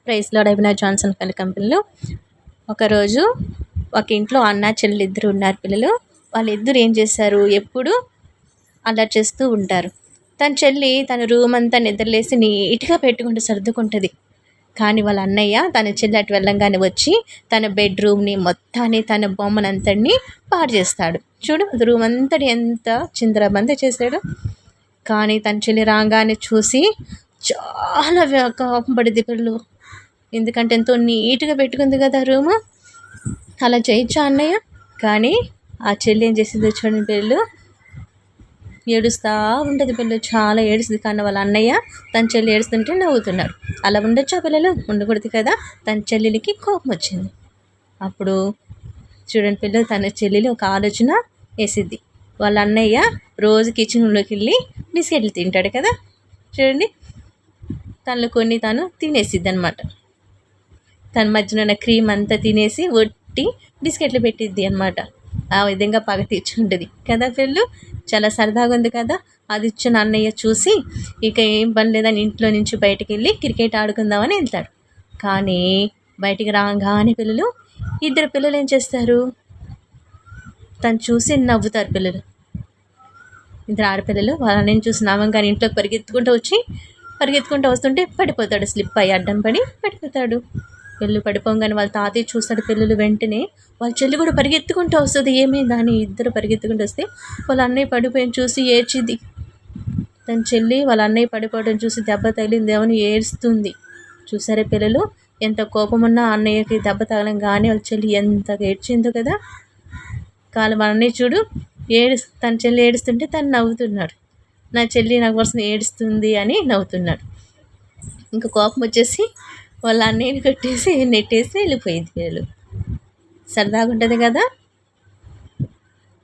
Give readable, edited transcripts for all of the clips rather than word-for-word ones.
Price lord Abhinav Johnson కంపెనీలో ఒకరోజు ఒక ఇంట్లో అన్న చెల్లెలు ఇద్దరు ఉన్నారు పిల్లలు. వాళ్ళిద్దరు ఏం చేశారు, ఎప్పుడు అలా చేస్తూ ఉంటారు. తన చెల్లి తన రూమ్ అంతా నిద్రలేసి నీట్గా పెట్టుకుంటూ సర్దుకుంటుంది. కానీ వాళ్ళ అన్నయ్య తన చెల్లి అటు వెళ్ళంగానే వచ్చి తన బెడ్రూమ్ని మొత్తాన్ని తన బొమ్మనంతటిని పాడు చేస్తాడు. చూడు రూమ్ అంతటి ఎంత చిందరబంద చేశాడు. కానీ తన చెల్లి రాగానే చూసి చాలా కోపం పడింది పిల్లలు. ఎందుకంటే ఎంతో నీట్గా పెట్టుకుంది కదా రూము. అలా చేయొచ్చా అన్నయ్య? కానీ ఆ చెల్లి ఏం చేసింది చూడండి పిల్లలు, ఏడుస్తూ ఉంటుంది పిల్లలు, చాలా ఏడుస్తుంది. కానీ వాళ్ళ అన్నయ్య తన చెల్లి ఏడుస్తుంటే నవ్వుతున్నాడు. అలా ఉండొచ్చా పిల్లలు? ఉండకూడదు కదా. తన చెల్లెలికి కోపం వచ్చింది. అప్పుడు చూడండి పిల్లలు, తన చెల్లెలు ఒక ఆలోచన వేసిద్ది. వాళ్ళ అన్నయ్య రోజు కిచెన్లోకి వెళ్ళి బిస్కెట్లు తింటాడు కదా, చూడండి తనలో కొన్ని తను తినేసిద్ది అనమాట. తన మధ్యన ఉన్న క్రీమ్ అంతా తినేసి ఒట్టి బిస్కెట్లు పెట్టిద్ది అనమాట. ఆ విధంగా పగ తీర్చుకుంటుంది కదా పిల్లలు. చాలా సరదాగా ఉంది కదా. అది ఇచ్చిన అన్నయ్య చూసి ఇక ఏం పని లేదని ఇంట్లో నుంచి బయటికి వెళ్ళి క్రికెట్ ఆడుకుందామని వెళ్తాడు. కానీ బయటికి రాగానే పిల్లలు, ఇద్దరు పిల్లలు ఏం చేస్తారు, తను చూసి నవ్వుతారు పిల్లలు. ఇద్దరు ఆడపిల్లలు వాళ్ళ అన్నయ్యని చూసి నవ్వంగానే ఇంట్లోకి పరిగెత్తుకుంటూ వస్తుంటే పడిపోతాడు. స్లిప్ అయ్యి అడ్డం పడి పడిపోతాడు. పిల్లలు పడిపోగానే వాళ్ళ తాతయ్య చూస్తాడు. పిల్లలు వెంటనే వాళ్ళ చెల్లి కూడా పరిగెత్తుకుంటూ వస్తుంది. ఏమైందా అని ఇద్దరు పరిగెత్తుకుంటూ వస్తే వాళ్ళ అన్నయ్య పడిపోయిన చూసి ఏడ్చిద్ది. తన చెల్లి వాళ్ళ అన్నయ్య పడిపోవడం చూసి దెబ్బ తగిలిందేమని ఏడుస్తుంది. చూసారే పిల్లలు, ఎంత కోపం ఉన్నా అన్నయ్యకి దెబ్బ తగలంగానే వాళ్ళ చెల్లి ఎంతగా ఏడ్చిందో కదా. కానీ వాళ్ళ అన్నయ్య చూడు తన చెల్లి ఏడుస్తుంటే తను నవ్వుతున్నాడు. నా చెల్లి నా కోసం ఏడుస్తుంది అని నవ్వుతున్నాడు. ఇంకా కోపం వచ్చేసి వాళ్ళ అన్నయ్యని కొట్టేసి నెట్టేసి వెళ్ళిపోయింది పిల్లలు. సరదాగా ఉంటుంది కదా.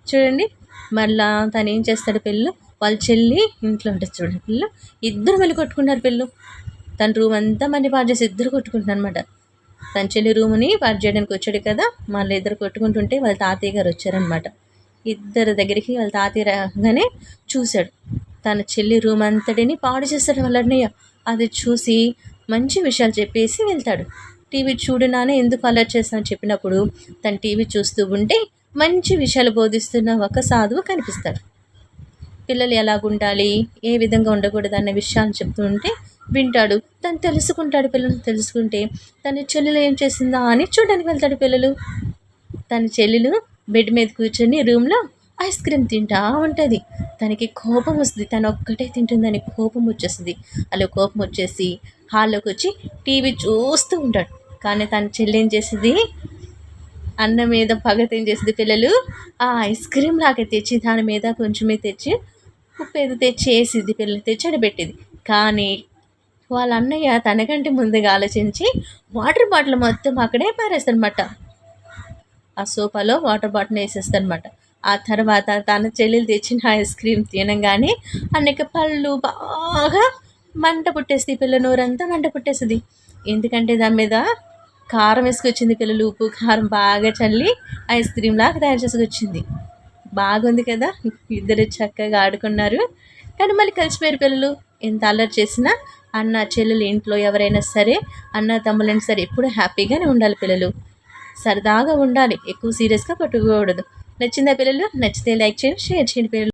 చూడండి మళ్ళా తను ఏం చేస్తాడు పిల్లలు, వాళ్ళ చెల్లి ఇంట్లో ఉంటుంది చూడండి పిల్లలు, ఇద్దరు మళ్ళీ కొట్టుకుంటారు పిల్లలు. తన రూమ్ అంతా మళ్ళీ పాడు చేసి ఇద్దరు కొట్టుకుంటున్నారు అనమాట. తన చెల్లి రూమ్ని పాడు చేయడానికి వచ్చాడు కదా, మళ్ళీ ఇద్దరు కొట్టుకుంటుంటే వాళ్ళ తాతయ్య గారు వచ్చారనమాట. ఇద్దరు దగ్గరికి వాళ్ళ తాతయ్య రాగానే చూశాడు. తన చెల్లి రూమ్ అంతటిని పాడు చేస్తాడు వాళ్ళ అన్నయ్య. అది చూసి మంచి విషయాలు చెప్పేసి వెళ్తాడు. టీవీ చూడగానే ఎందుకు అలర్ట్ చేస్తానని చెప్పినప్పుడు తను టీవీ చూస్తూ ఉంటే మంచి విషయాలు బోధిస్తున్న ఒక సాధువు కనిపిస్తాడు. పిల్లలు ఎలాగుండాలి, ఏ విధంగా ఉండకూడదు అన్న విషయాలు చెప్తూ ఉంటే వింటాడు. తను తెలుసుకుంటాడు. పిల్లలు తెలుసుకుంటే తన చెల్లెలు ఏం చేసిందా అని చూడడానికి వెళ్తాడు పిల్లలు. తన చెల్లెలు బెడ్ మీద కూర్చొని రూమ్లో ఐస్ క్రీమ్ తింటా ఉంటుంది. తనకి కోపం వస్తుంది. తను ఒక్కటే తింటుందని కోపం వచ్చేస్తుంది. అలా కోపం వచ్చేసి హాల్లోకి వచ్చి టీవీ చూస్తూ ఉంటాడు. కానీ తన చెల్లి ఏం చేసింది, అన్నం మీద పగత ఏం చేసింది పిల్లలు, ఆ ఐస్ క్రీమ్ లాగా తెచ్చి దాని మీద కొంచెమే తెచ్చి ఉప్పు ఏదో తెచ్చి వేసిద్ది. పిల్లలు తెచ్చి అడబెట్టేది. కానీ వాళ్ళ అన్నయ్య తనకంటే ముందుగా ఆలోచించి వాటర్ బాటిల్ మొత్తం అక్కడే పారేస్తాడనమాట. ఆ సోఫాలో వాటర్ బాటిల్ వేసేస్తాడనమాట. ఆ తర్వాత తన చెల్లెలు తెచ్చిన ఐస్ క్రీమ్ తినగానే అన్నకి పళ్ళు బాగా మంట పుట్టేస్తుంది. పిల్ల నోరంతా మంట పుట్టేస్తుంది. ఎందుకంటే దాని మీద కారం వేసుకొచ్చింది పిల్లలు. ఉప్పు కారం బాగా చల్లి ఐస్ క్రీమ్ లాగా తయారు చేసుకొచ్చింది. బాగుంది కదా. ఇద్దరు చక్కగా ఆడుకున్నారు. కానీ మళ్ళీ కలిసిపోయారు పిల్లలు. ఎంత అల్లరి చేసినా అన్న చెల్లెలు ఇంట్లో ఎవరైనా సరే, అన్న తమ్ముళ్ళైనా సరే ఎప్పుడు హ్యాపీగానే ఉండాలి పిల్లలు. సరదాగా ఉండాలి, ఎక్కువ సీరియస్గా పట్టుకోకూడదు. నచ్చిందా పిల్లలు? నచ్చితే లైక్ చేయండి, షేర్ చేయండి పిల్లలు.